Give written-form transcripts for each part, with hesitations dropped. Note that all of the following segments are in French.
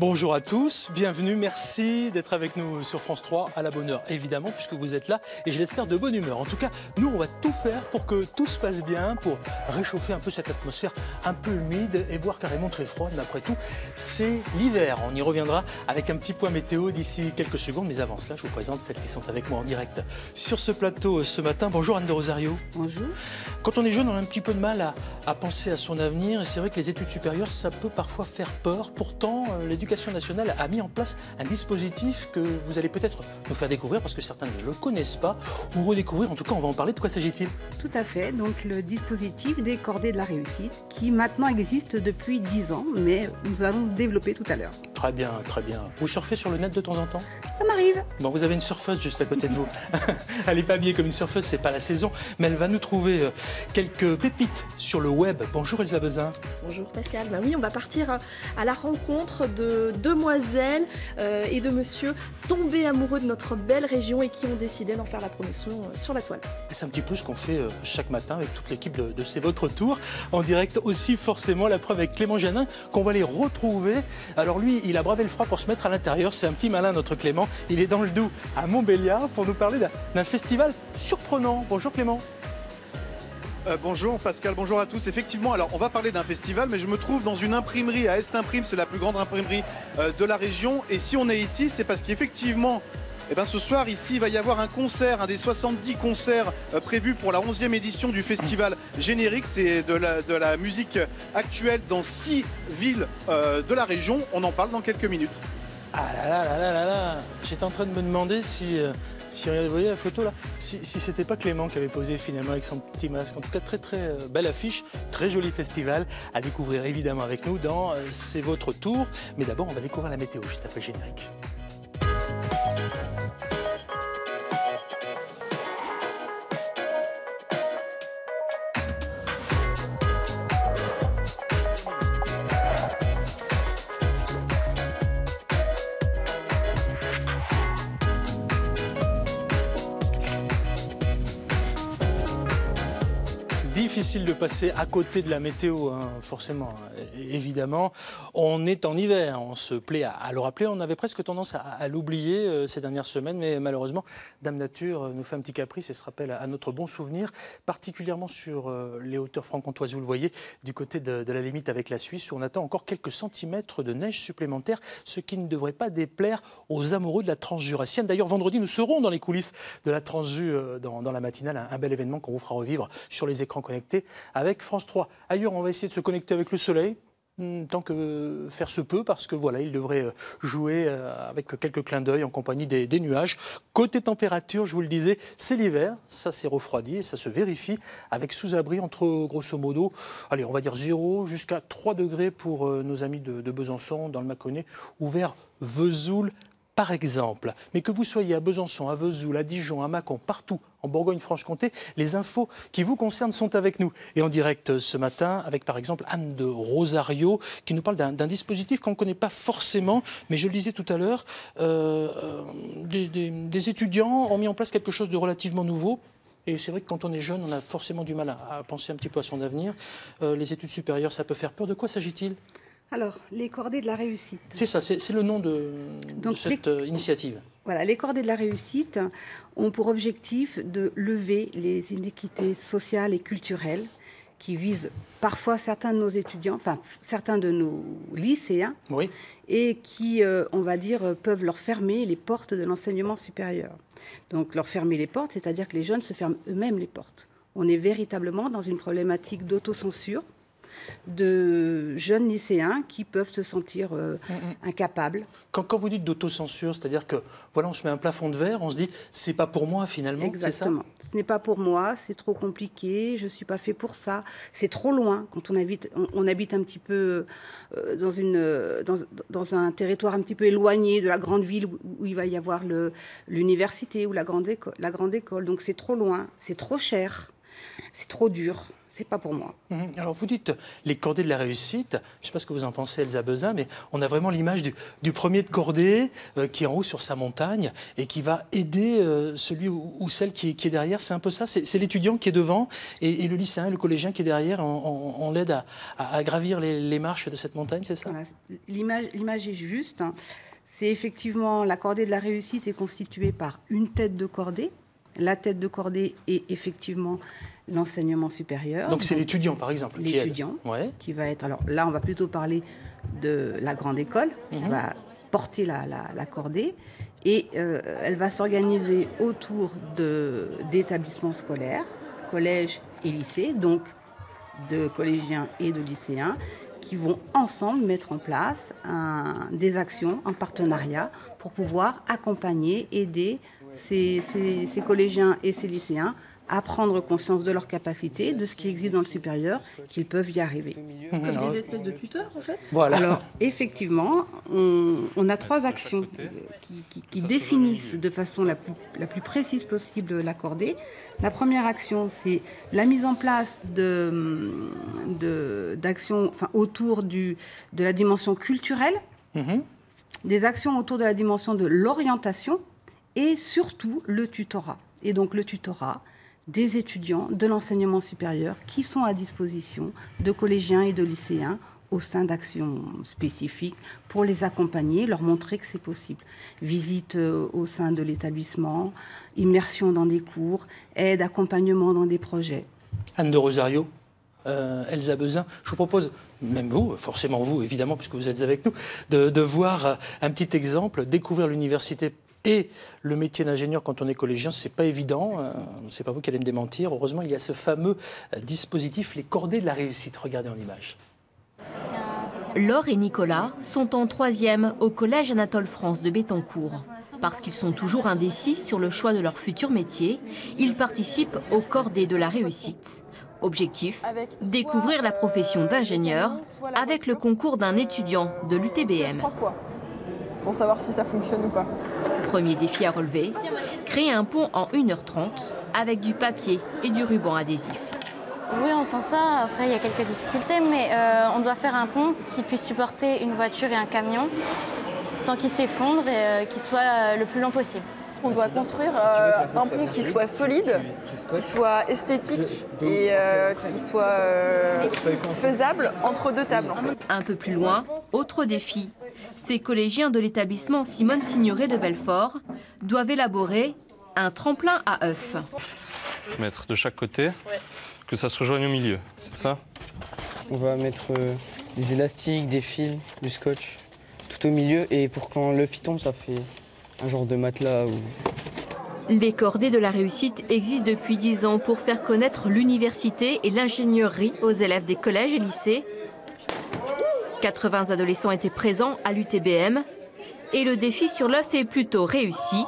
Bonjour à tous, bienvenue, merci d'être avec nous sur France 3 à la bonne heure, évidemment, puisque vous êtes là et je l'espère de bonne humeur. En tout cas, nous, on va tout faire pour que tout se passe bien, pour réchauffer un peu cette atmosphère un peu humide et voire carrément très froide. Mais après tout, c'est l'hiver. On y reviendra avec un petit point météo d'ici quelques secondes. Mais avant cela, je vous présente celles qui sont avec moi en direct sur ce plateau ce matin. Bonjour Anne de Rosario. Bonjour. Quand on est jeune, on a un petit peu de mal à penser à son avenir. Et c'est vrai que les études supérieures, ça peut parfois faire peur. Pourtant, l'éducation nationale a mis en place un dispositif que vous allez peut-être nous faire découvrir parce que certains ne le connaissent pas ou redécouvrir. En tout cas, on va en parler. De quoi s'agit-il? Tout à fait. Donc le dispositif des cordées de la réussite qui maintenant existe depuis 10 ans, mais nous allons le développer tout à l'heure. Très bien, très bien. Vous surfez sur le net de temps en temps? Ça m'arrive. Bon, vous avez une surfeuse juste à côté de vous. Elle n'est pas habillée comme une surfeuse, c'est pas la saison, mais elle va nous trouver quelques pépites sur le web. Bonjour Elsa Bezin. Bonjour Pascal. Ben oui, on va partir à la rencontre de demoiselles et de monsieur tombés amoureux de notre belle région et qui ont décidé d'en faire la promotion sur la toile. C'est un petit peu ce qu'on fait chaque matin avec toute l'équipe de C'est votre tour. En direct aussi forcément, la preuve avec Clément Janin qu'on va les retrouver. Alors lui, il a bravé le froid pour se mettre à l'intérieur. C'est un petit malin notre Clément. Il est dans le Doubs à Montbéliard pour nous parler d'un festival surprenant. Bonjour Clément. Bonjour Pascal, bonjour à tous. Effectivement, alors on va parler d'un festival, mais je me trouve dans une imprimerie à Est-Imprime, c'est la plus grande imprimerie de la région. Et si on est ici, c'est parce qu'effectivement, ce soir ici, il va y avoir un concert, un des 70 concerts prévus pour la 11e édition du festival Générique. C'est de la musique actuelle dans 6 villes de la région. On en parle dans quelques minutes. Ah là là là là là. J'étais en train de me demander si vous voyez la photo là, si c'était pas Clément qui avait posé finalement avec son petit masque. En tout cas, très très belle affiche, très joli festival à découvrir évidemment avec nous dans C'est votre tour. Mais d'abord, on va découvrir la météo juste après le générique. Difficile de passer à côté de la météo, hein, forcément, évidemment. On est en hiver, on se plaît à le rappeler. On avait presque tendance à l'oublier ces dernières semaines, mais malheureusement, Dame Nature nous fait un petit caprice et se rappelle à notre bon souvenir, particulièrement sur les hauteurs franc-comtoises, vous le voyez, du côté de la limite avec la Suisse, où on attend encore quelques centimètres de neige supplémentaire, ce qui ne devrait pas déplaire aux amoureux de la transjurassienne. D'ailleurs, vendredi, nous serons dans les coulisses de la Transju dans la matinale, un bel événement qu'on vous fera revivre sur les écrans connectés avec France 3. Ailleurs, on va essayer de se connecter avec le soleil, tant que faire se peut, parce que voilà, il devrait jouer avec quelques clins d'œil en compagnie des nuages. Côté température, je vous le disais, c'est l'hiver, ça s'est refroidi et ça se vérifie avec sous-abri entre, grosso modo, allez, on va dire 0 jusqu'à 3 degrés pour nos amis de Besançon, dans le Mâconnais, ou vers Vesoul, par exemple. Mais que vous soyez à Besançon, à Vesoul, à Dijon, à Mâcon, partout en Bourgogne-Franche-Comté, les infos qui vous concernent sont avec nous. Et en direct ce matin, avec par exemple Anne de Rosario, qui nous parle d'un dispositif qu'on ne connaît pas forcément, mais je le disais tout à l'heure, des étudiants ont mis en place quelque chose de relativement nouveau. Et c'est vrai que quand on est jeune, on a forcément du mal à penser un petit peu à son avenir. Les études supérieures, ça peut faire peur. De quoi s'agit-il ? Alors, les cordées de la réussite. C'est ça, c'est le nom de cette initiative. Voilà, les cordées de la réussite ont pour objectif de lever les inéquités sociales et culturelles qui visent parfois certains de nos étudiants, enfin certains de nos lycéens, oui, et qui, on va dire, peuvent leur fermer les portes de l'enseignement supérieur. Donc, leur fermer les portes, c'est-à-dire que les jeunes se ferment eux-mêmes les portes. On est véritablement dans une problématique d'autocensure de jeunes lycéens qui peuvent se sentir incapables. Quand vous dites d'autocensure, c'est-à-dire que voilà, on se met un plafond de verre, on se dit c'est pas pour moi finalement. Exactement. C'est ça ? Ce n'est pas pour moi, c'est trop compliqué, je suis pas fait pour ça, c'est trop loin. Quand on habite un petit peu dans un territoire un petit peu éloigné de la grande ville où il va y avoir l'université ou la grande école. Donc c'est trop loin, c'est trop cher, c'est trop dur. c'est pas pour moi. Alors vous dites les cordées de la réussite, je ne sais pas ce que vous en pensez Elsa Bezin, mais on a vraiment l'image du premier de cordée qui est en haut sur sa montagne et qui va aider celui ou celle qui est derrière. C'est un peu ça, c'est l'étudiant qui est devant et le lycéen et le collégien qui est derrière, on l'aide à gravir les marches de cette montagne, c'est ça? Voilà, l'image est juste. C'est effectivement, la cordée de la réussite est constituée par une tête de cordée. La tête de cordée est effectivement l'enseignement supérieur. Donc c'est l'étudiant, par exemple, l'étudiant qui va être... Alors là, on va plutôt parler de la grande école, qui va porter la cordée. Et elle va s'organiser autour d'établissements scolaires, collèges et lycées, donc de collégiens et de lycéens, qui vont ensemble mettre en place des actions en partenariat pour pouvoir accompagner, aider ces collégiens et ces lycéens à prendre conscience de leurs capacités, de ce qui existe dans le supérieur, qu'ils peuvent y arriver. Comme des espèces de tuteurs, en fait. Voilà. Alors, effectivement, on a 3 actions qui définissent de façon la plus précise possible la cordée. La première action, c'est la mise en place d'actions autour de la dimension culturelle, des actions autour de la dimension de l'orientation et surtout le tutorat. Et donc le tutorat des étudiants de l'enseignement supérieur qui sont à disposition de collégiens et de lycéens au sein d'actions spécifiques pour les accompagner, leur montrer que c'est possible. Visite au sein de l'établissement, immersion dans des cours, aide, accompagnement dans des projets. Anne de Rosario, Elsa Bezin, je vous propose, même vous, forcément vous évidemment puisque vous êtes avec nous, de voir un petit exemple, découvrir l'université et le métier d'ingénieur quand on est collégien, c'est pas évident, c'est pas vous qui allez me démentir. Heureusement, il y a ce fameux dispositif, les cordées de la réussite. Regardez en image. Laure et Nicolas sont en 3e au collège Anatole France de Bettencourt. Parce qu'ils sont toujours indécis sur le choix de leur futur métier, ils participent aux cordées de la réussite. Objectif, découvrir la profession d'ingénieur avec le concours d'un étudiant de l'UTBM. 3 fois pour savoir si ça fonctionne ou pas. Premier défi à relever, créer un pont en 1h30 avec du papier et du ruban adhésif. Oui, on sent ça. Après, il y a quelques difficultés, mais on doit faire un pont qui puisse supporter une voiture et un camion sans qu'il s'effondre et qu'il soit le plus long possible. On doit construire un pont qui soit solide, qui soit esthétique et qui soit faisable entre 2 tables. En fait. Un peu plus loin, autre défi. Ces collégiens de l'établissement Simone Signoret de Belfort doivent élaborer un tremplin à œufs. Mettre de chaque côté, que ça se rejoigne au milieu, c'est ça? On va mettre des élastiques, des fils, du scotch, tout au milieu. Et pour quand l'œuf tombe, ça fait un genre de matelas. Les cordées de la réussite existent depuis 10 ans pour faire connaître l'université et l'ingénierie aux élèves des collèges et lycées. 80 adolescents étaient présents à l'UTBM et le défi sur l'œuf est plutôt réussi.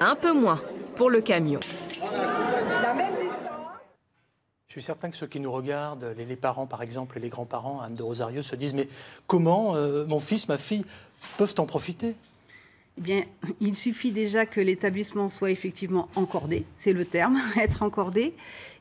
Un peu moins pour le camion. Je suis certain que ceux qui nous regardent, les parents par exemple, et les grands-parents, Anne de Rosario, se disent mais comment mon fils, ma fille peuvent en profiter? Eh bien, il suffit déjà que l'établissement soit effectivement encordé, c'est le terme, être encordé.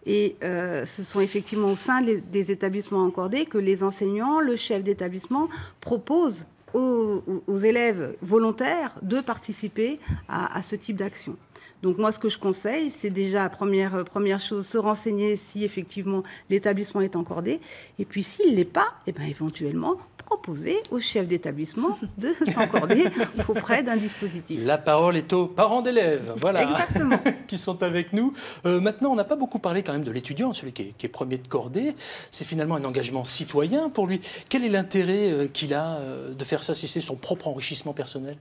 Et ce sont effectivement au sein des établissements encordés que les enseignants, le chef d'établissement proposent aux élèves volontaires de participer à ce type d'action. Donc moi, ce que je conseille, c'est déjà, première chose, se renseigner si effectivement l'établissement est encordé. Et puis s'il ne l'est pas, eh bien, éventuellement, proposer au chef d'établissement de s'encorder auprès d'un dispositif. La parole est aux parents d'élèves, voilà, exactement, qui sont avec nous. Maintenant, on n'a pas beaucoup parlé quand même de l'étudiant, celui qui est premier de cordée. C'est finalement un engagement citoyen pour lui. Quel est l'intérêt qu'il a de faire ça si c'est son propre enrichissement personnel?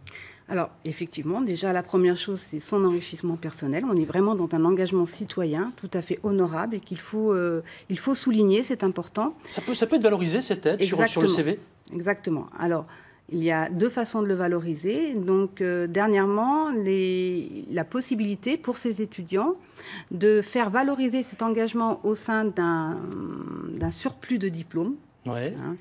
Alors, effectivement, déjà, la première chose, c'est son enrichissement personnel. On est vraiment dans un engagement citoyen tout à fait honorable et qu'il faut souligner, c'est important. Ça peut être valorisé, cette aide, sur le CV? Exactement. Alors, il y a 2 façons de le valoriser. Donc, dernièrement, la possibilité pour ces étudiants de faire valoriser cet engagement au sein d'un surplus de diplômes. Ouais. Hein,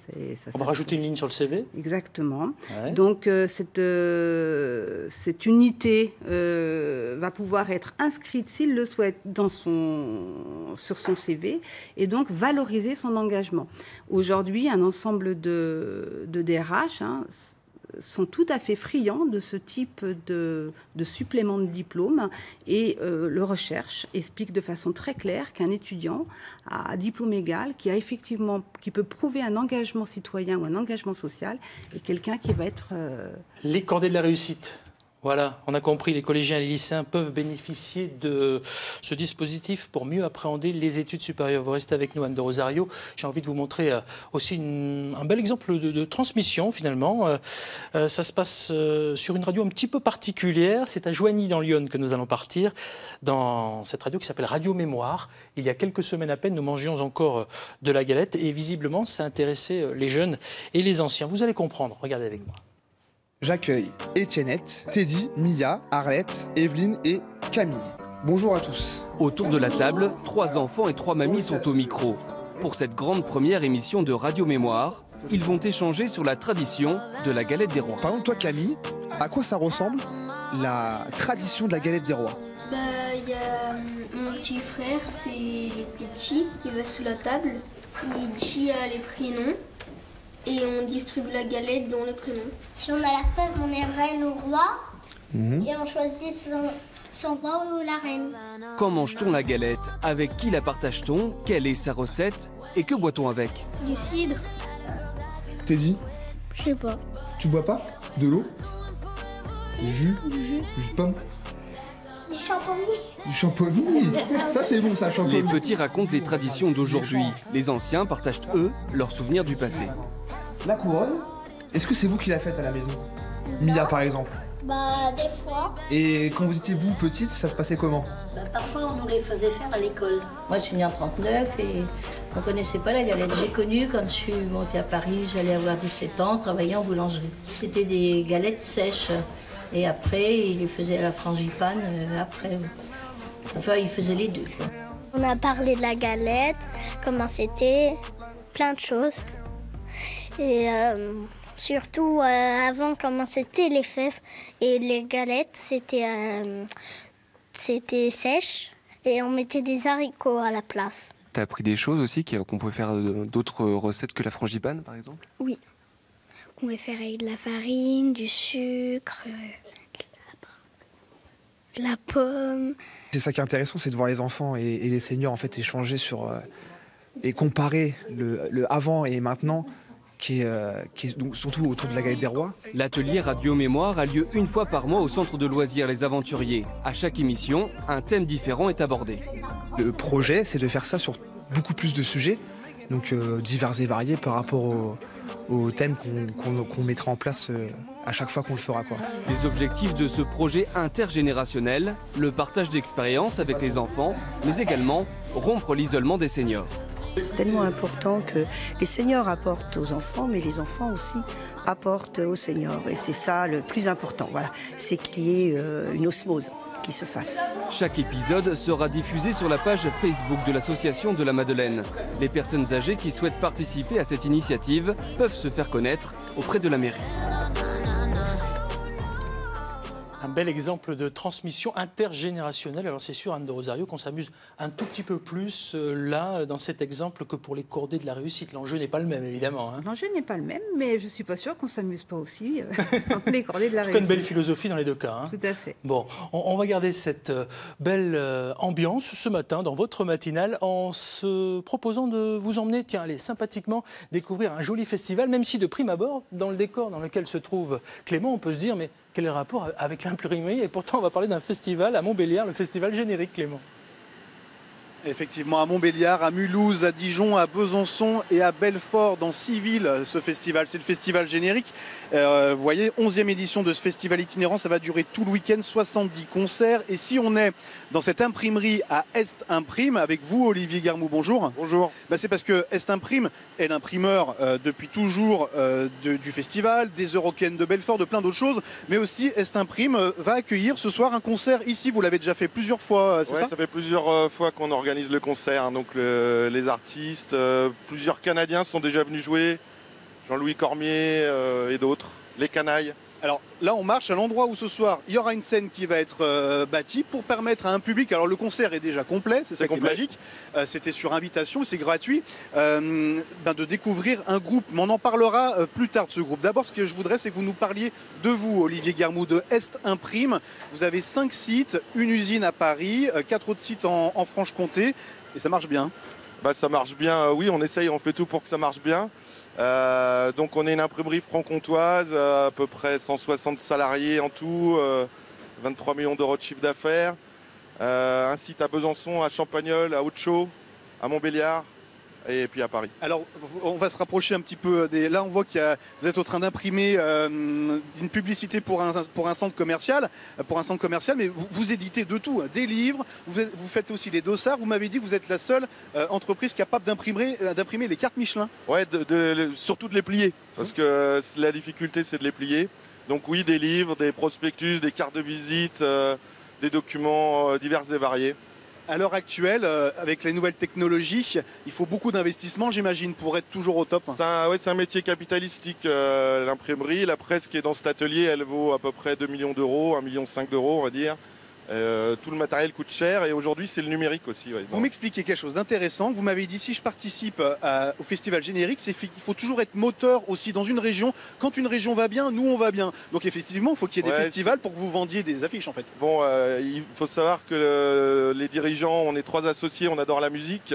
on va rajouter une ligne sur le CV. Exactement. Ouais. Donc cette unité va pouvoir être inscrite, s'il le souhaite, sur son CV et donc valoriser son engagement. Aujourd'hui, un ensemble de DRH sont tout à fait friands de ce type de supplément de diplôme et le recherche explique de façon très claire qu'un étudiant à diplôme égal qui peut prouver un engagement citoyen ou un engagement social est quelqu'un qui va être... Les cordées de la réussite. Voilà, on a compris, les collégiens et les lycéens peuvent bénéficier de ce dispositif pour mieux appréhender les études supérieures. Vous restez avec nous, Anne de Rosario. J'ai envie de vous montrer aussi un bel exemple de transmission, finalement. Ça se passe sur une radio un petit peu particulière. C'est à Joigny, dans l'Yonne, que nous allons partir, dans cette radio qui s'appelle Radio Mémoire. Il y a quelques semaines à peine, nous mangions encore de la galette et visiblement, ça intéressait les jeunes et les anciens. Vous allez comprendre, regardez avec moi. J'accueille Étiennette, Teddy, Mia, Arlette, Evelyne et Camille. Bonjour à tous. Autour de la table, 3 enfants et 3 mamies sont au micro. Pour cette grande première émission de Radio Mémoire, ils vont échanger sur la tradition de la galette des rois. Par exemple, toi Camille, à quoi ça ressemble la tradition de la galette des rois? Y a mon petit frère, c'est le plus petit, il va sous la table, il dit les prénoms. Et on distribue la galette dans les prénoms. Si on a la preuve, on est reine ou roi et on choisit son roi ou la reine. Quand mange-t-on la galette? Avec qui la partage-t-on? Quelle est sa recette? Et que boit-on avec? Du cidre. Teddy? Je sais pas. Tu bois pas? De l'eau? Du jus? Jus de pomme? Du champomis. Du champomis? Ça c'est bon ça, champomis. Les petits racontent les traditions d'aujourd'hui. Les anciens partagent, eux, leurs souvenirs du passé. La couronne, est-ce que c'est vous qui la faites à la maison? Mia par exemple? Des fois. Et quand vous étiez vous petite, ça se passait comment? Parfois on nous les faisait faire à l'école. Moi je suis née en 39 et on ne connaissait pas la galette. J'ai connu quand je suis montée à Paris, j'allais avoir 17 ans, travailler en boulangerie. C'était des galettes sèches et après ils les faisaient à la frangipane après. Enfin ils faisaient les deux, quoi. On a parlé de la galette, comment c'était, plein de choses. Et surtout avant comment c'était les fèves et les galettes, c'était sèche et on mettait des haricots à la place. T'as appris des choses aussi qu'on pouvait faire d'autres recettes que la frangipane par exemple? Oui, on pouvait faire avec de la farine, du sucre, de la pomme. C'est ça qui est intéressant, c'est de voir les enfants et les seniors en fait échanger sur et comparer le avant et maintenant. Qui est donc surtout autour de la galette des rois. L'atelier Radio Mémoire a lieu une fois par mois au centre de loisirs Les Aventuriers. À chaque émission, un thème différent est abordé. Le projet, c'est de faire ça sur beaucoup plus de sujets, donc divers et variés par rapport aux thèmes qu'on mettra en place à chaque fois qu'on le fera, quoi. Les objectifs de ce projet intergénérationnel, le partage d'expériences avec les enfants, mais également rompre l'isolement des seniors. C'est tellement important que les seniors apportent aux enfants, mais les enfants aussi apportent aux seniors. Et c'est ça le plus important, voilà. C'est qu'il y ait une osmose qui se fasse. Chaque épisode sera diffusé sur la page Facebook de l'Association de la Madeleine. Les personnes âgées qui souhaitent participer à cette initiative peuvent se faire connaître auprès de la mairie. Un bel exemple de transmission intergénérationnelle. Alors c'est sûr, Anne de Rosario, qu'on s'amuse un tout petit peu plus là, dans cet exemple, que pour les cordées de la réussite. L'enjeu n'est pas le même, évidemment. Hein. L'enjeu n'est pas le même, mais je ne suis pas sûre qu'on ne s'amuse pas aussi dans les cordées de la réussite. réussite. Une belle philosophie dans les deux cas. Hein. Tout à fait. Bon, on va garder cette belle ambiance ce matin dans votre matinale en se proposant de vous emmener, tiens, allez, sympathiquement découvrir un joli festival, même si de prime abord, dans le décor dans lequel se trouve Clément, on peut se dire, mais quel est le rapport avec l'imprimerie? Et pourtant, on va parler d'un festival à Montbéliard, le festival générique, Clément. Effectivement, à Montbéliard, à Mulhouse, à Dijon, à Besançon et à Belfort, dans 6 villes, ce festival. C'est le festival générique. Vous voyez, 11e édition de ce festival itinérant. Ça va durer tout le week-end, 70 concerts. Et si on est dans cette imprimerie à Est Imprime, avec vous, Olivier Garmou, bonjour. Bonjour. C'est parce que Est Imprime est l'imprimeur depuis toujours du festival, des Eurocaines de Belfort, de plein d'autres choses. Mais aussi, Est Imprime va accueillir ce soir un concert ici. Vous l'avez déjà fait plusieurs fois, c'est ça? Ça fait plusieurs fois qu'on organise organise le concert. Donc les artistes, plusieurs Canadiens sont déjà venus jouer. Jean-Louis Cormier et d'autres. Les Canailles. Alors là, on marche à l'endroit où ce soir, il y aura une scène qui va être bâtie pour permettre à un public, alors le concert est déjà complet, c'est ça qui est magique, c'était sur invitation, c'est gratuit, de découvrir un groupe. Mais on en parlera plus tard de ce groupe. D'abord, ce que je voudrais, c'est que vous nous parliez de vous, Olivier Guermou, de Est Imprime. Vous avez 5 sites, une usine à Paris, 4 autres sites en Franche-Comté, et ça marche bien. Ça marche bien, oui, on essaye, on fait tout pour que ça marche bien. Donc on est une imprimerie franc-comtoise, à peu près 160 salariés en tout, 23 millions d'euros de chiffre d'affaires. Un site à Besançon, à Champagnole, à Haute-Chaux, à Montbéliard et puis à Paris. Alors on va se rapprocher un petit peu Là on voit que vous êtes en train d'imprimer une publicité pour un centre commercial, mais vous éditez de tout, des livres, vous faites aussi des dossards. Vous m'avez dit que vous êtes la seule entreprise capable d'imprimer les cartes Michelin. Ouais, surtout de les plier, parce que la difficulté c'est de les plier. Donc oui, des livres, des prospectus, des cartes de visite, des documents divers et variés. À l'heure actuelle, avec les nouvelles technologies, il faut beaucoup d'investissement, j'imagine, pour être toujours au top. C'est un métier capitalistique, l'imprimerie. La presse qui est dans cet atelier, elle vaut à peu près 2 millions d'euros, 1,5 million d'euros, on va dire. Tout le matériel coûte cher et aujourd'hui, c'est le numérique aussi. Ouais. Vous m'expliquez quelque chose d'intéressant. Vous m'avez dit, si je participe au Festival Générique, il faut toujours être moteur aussi dans une région. Quand une région va bien, nous, on va bien. Donc effectivement, il faut qu'il y ait des festivals pour que vous vendiez des affiches, en fait. Bon, il faut savoir que les dirigeants, on est 3 associés, on adore la musique,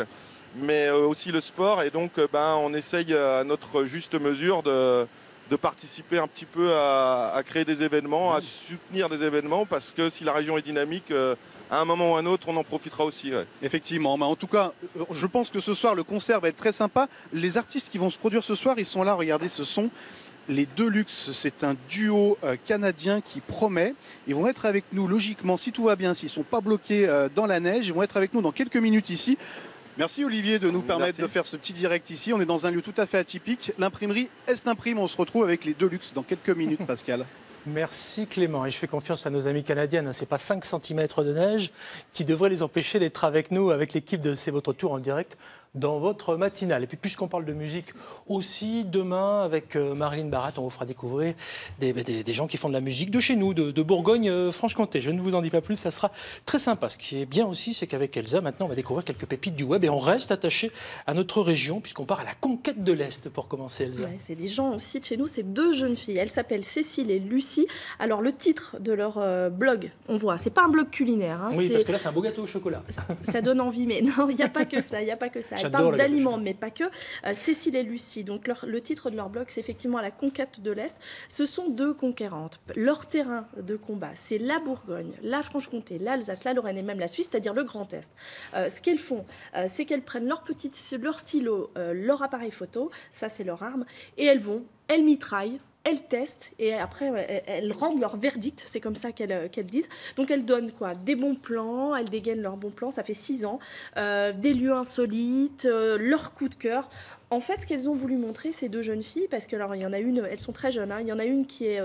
mais aussi le sport. Et donc, on essaye à notre juste mesure de participer un petit peu à créer des événements, à soutenir des événements, parce que si la région est dynamique, à un moment ou à un autre, on en profitera aussi. Ouais. Effectivement, mais en tout cas, je pense que ce soir, le concert va être très sympa. Les artistes qui vont se produire ce soir, ils sont là, regardez, ce sont les Deluxe. C'est un duo canadien qui promet. Ils vont être avec nous, logiquement, si tout va bien, s'ils ne sont pas bloqués dans la neige, ils vont être avec nous dans quelques minutes ici. Merci Olivier de nous permettre de faire ce petit direct ici. On est dans un lieu tout à fait atypique. L'imprimerie Est Imprime, on se retrouve avec les Deluxe dans quelques minutes, Pascal. Merci Clément, et je fais confiance à nos amis canadiennes. Ce n'est pas 5 cm de neige qui devrait les empêcher d'être avec nous, avec l'équipe de C'est votre tour en direct dans votre matinale. Et puis puisqu'on parle de musique aussi, demain avec Marilyn Barat, on vous fera découvrir des gens qui font de la musique de chez nous, de Bourgogne-Franche-Comté. Je ne vous en dis pas plus, ça sera très sympa. Ce qui est bien aussi, c'est qu'avec Elsa, maintenant on va découvrir quelques pépites du web et on reste attaché à notre région puisqu'on part à la conquête de l'Est pour commencer, Elsa. Ouais, c'est des gens aussi de chez nous, c'est 2 jeunes filles. Elles s'appellent Cécile et Lucie. Alors le titre de leur blog, on voit, c'est pas un blog culinaire. Hein, oui, parce que là c'est un beau gâteau au chocolat. Ça donne envie, mais non, il n'y a pas que ça, Elles parlent d'aliments, mais pas que. Cécile et Lucie, donc le titre de leur blog, c'est effectivement la conquête de l'Est. Ce sont 2 conquérantes. Leur terrain de combat, c'est la Bourgogne, la Franche-Comté, l'Alsace, la Lorraine et même la Suisse, c'est-à-dire le Grand Est. Ce qu'elles font, c'est qu'elles prennent leur stylo, leur appareil photo, ça c'est leur arme, et elles mitraillent. Elles testent et après elles rendent leur verdict, c'est comme ça qu'elles disent. Donc elles donnent quoi? Des bons plans, elles dégainent leurs bons plans, ça fait 6 ans, des lieux insolites, leur coup de cœur. En fait, ce qu'elles ont voulu montrer, ces 2 jeunes filles, parce que alors il y en a une, elles sont très jeunes, hein, il y en a une qui est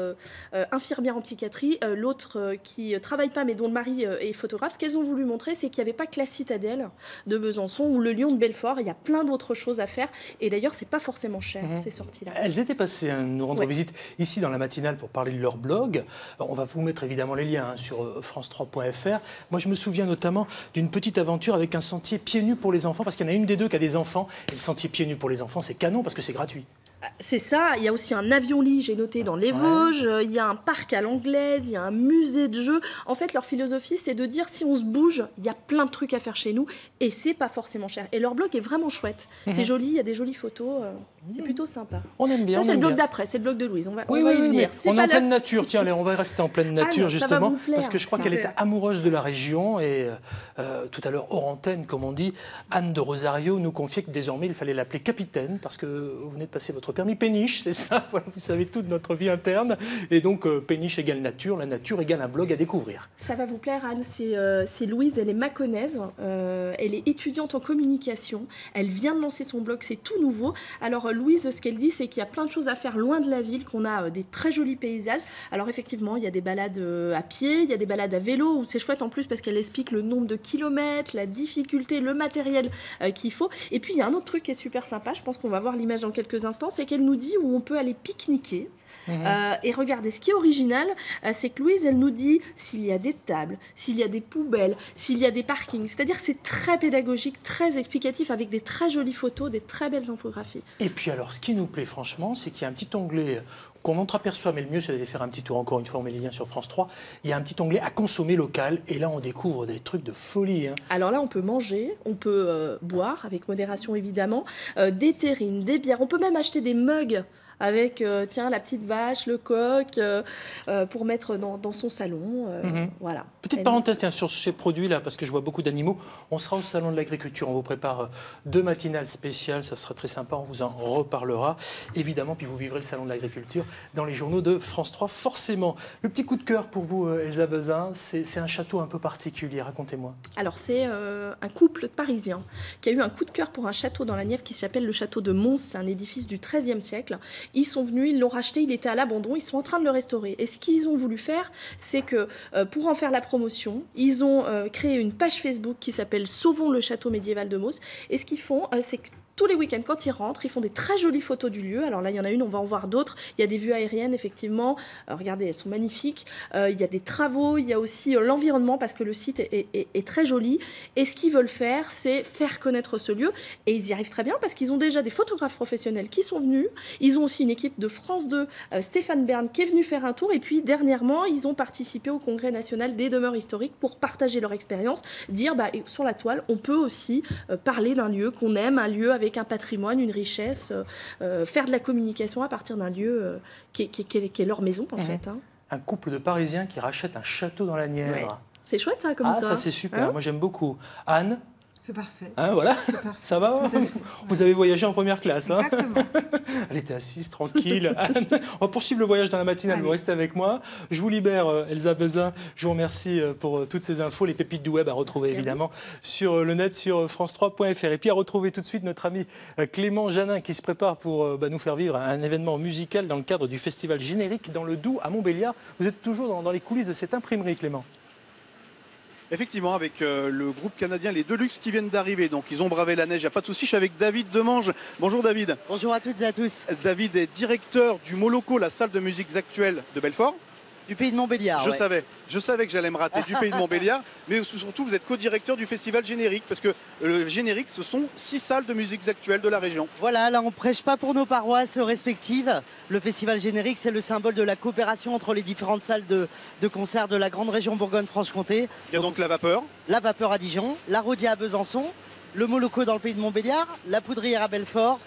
infirmière en psychiatrie, l'autre qui travaille pas mais dont le mari est photographe. Ce qu'elles ont voulu montrer, c'est qu'il n'y avait pas que la citadelle de Besançon ou le Lion de Belfort, il y a plein d'autres choses à faire. Et d'ailleurs, c'est pas forcément cher ces sorties-là. Elles étaient passées à nous rendre visite ici dans la matinale pour parler de leur blog. On va vous mettre évidemment les liens sur france3.fr. Moi, je me souviens notamment d'une petite aventure avec un sentier pieds nus pour les enfants, parce qu'il y en a une des 2 qui a des enfants, et le sentier pieds nus pour les enfants, c'est canon parce que c'est gratuit. C'est ça, il y a aussi un avion-lit, j'ai noté, dans les Vosges, il y a un parc à l'anglaise, il y a un musée de jeux. En fait, leur philosophie, c'est de dire si on se bouge, il y a plein de trucs à faire chez nous et c'est pas forcément cher. Et leur blog est vraiment chouette. C'est joli, il y a des jolies photos, c'est plutôt sympa. On aime bien. Ça, c'est le blog d'après, c'est le blog de Louise. On va y venir. On est en pleine nature, tiens, allez, on va rester en pleine nature justement, parce que je crois qu'elle est amoureuse de la région et tout à l'heure, hors antenne, comme on dit, Anne de Rosario nous confiait que désormais, il fallait l'appeler capitaine parce que vous venez de passer votre votre permis péniche, c'est ça. Voilà, vous savez toute notre vie interne. Et donc, péniche égale nature, la nature égale un blog à découvrir. Ça va vous plaire, Anne. C'est Louise, elle est maconnaise. Elle est étudiante en communication. Elle vient de lancer son blog, c'est tout nouveau. Alors, Louise, ce qu'elle dit, c'est qu'il y a plein de choses à faire loin de la ville, qu'on a des très jolis paysages. Alors, effectivement, il y a des balades à pied, il y a des balades à vélo, où c'est chouette en plus parce qu'elle explique le nombre de kilomètres, la difficulté, le matériel qu'il faut. Et puis, il y a un autre truc qui est super sympa, je pense qu'on va voir l'image dans quelques instants, c'est qu'elle nous dit où on peut aller pique-niquer. Et regardez, ce qui est original, c'est que Louise, elle nous dit s'il y a des tables, s'il y a des poubelles, s'il y a des parkings. C'est-à-dire que c'est très pédagogique, très explicatif, avec des très jolies photos, des très belles infographies. Et puis alors, ce qui nous plaît franchement, c'est qu'il y a un petit onglet qu'on entreaperçoit, mais le mieux c'est d'aller faire un petit tour, encore une fois on met les liens sur France 3, il y a un petit onglet à consommer local, et là on découvre des trucs de folie. Alors là on peut manger, on peut boire, avec modération évidemment, des terrines, des bières, on peut même acheter des mugs avec tiens, la petite vache, le coq, pour mettre dans son salon. Voilà. Petite parenthèse tiens, sur ces produits-là, parce que je vois beaucoup d'animaux. On sera au Salon de l'Agriculture, on vous prépare 2 matinales spéciales, ça sera très sympa, on vous en reparlera. Évidemment, puis vous vivrez le Salon de l'Agriculture dans les journaux de France 3, forcément. Le petit coup de cœur pour vous, Elsa Bezin, c'est un château un peu particulier, racontez-moi. Alors, c'est un couple parisien qui a eu un coup de cœur pour un château dans la Nièvre qui s'appelle le château de Mons, c'est un édifice du XIIIe siècle. Ils sont venus, ils l'ont racheté, il était à l'abandon, ils sont en train de le restaurer. Et ce qu'ils ont voulu faire, c'est que pour en faire la promotion, ils ont créé une page Facebook qui s'appelle Sauvons le château médiéval de Mons. Et ce qu'ils font, c'est que tous les week-ends, quand ils rentrent, ils font des très jolies photos du lieu. Alors là, il y en a une, on va en voir d'autres. Il y a des vues aériennes, effectivement. Regardez, elles sont magnifiques. Il y a des travaux, il y a aussi l'environnement, parce que le site est très joli. Et ce qu'ils veulent faire, c'est faire connaître ce lieu. Et ils y arrivent très bien, parce qu'ils ont déjà des photographes professionnels qui sont venus. Ils ont aussi une équipe de France 2, Stéphane Bern, qui est venu faire un tour. Et puis, dernièrement, ils ont participé au Congrès national des demeures historiques pour partager leur expérience, dire, sur la toile, on peut aussi parler d'un lieu qu'on aime, un lieu avec un patrimoine, une richesse, faire de la communication à partir d'un lieu qui est leur maison en fait. Un couple de Parisiens qui rachètent un château dans la Nièvre. Ouais. C'est chouette ça, comme ça. Ça c'est super, moi j'aime beaucoup. Anne? C'est parfait. Voilà, ça va. Vous avez voyagé en première classe. Exactement. Elle était assise, tranquille. Anne, on va poursuivre le voyage dans la matinale. Vous restez avec moi. Je vous libère, Elsa Bezin. Je vous remercie pour toutes ces infos. Les pépites du web à retrouver évidemment sur le net, sur france3.fr. Et puis à retrouver tout de suite notre ami Clément Janin qui se prépare pour nous faire vivre un événement musical dans le cadre du festival Générique dans le Doubs à Montbéliard. Vous êtes toujours dans les coulisses de cette imprimerie, Clément. Effectivement, avec le groupe canadien Les Deluxe qui viennent d'arriver. Donc ils ont bravé la neige, il n'y a pas de souci. Je suis avec David Demange. Bonjour David. Bonjour à toutes et à tous. David est directeur du Moloko, la salle de musique actuelle de Belfort. Du pays de Montbéliard. Je savais que j'allais me rater du pays de Montbéliard, mais surtout vous êtes co-directeur du festival Générique, parce que le Générique, ce sont 6 salles de musique actuelles de la région. Voilà, là on prêche pas pour nos paroisses respectives. Le festival Générique, c'est le symbole de la coopération entre les différentes salles de concert de la grande région Bourgogne-Franche-Comté. Il y a donc la Vapeur. La Vapeur à Dijon, la Rhodia à Besançon, le Moloko dans le pays de Montbéliard, la Poudrière à Belfort,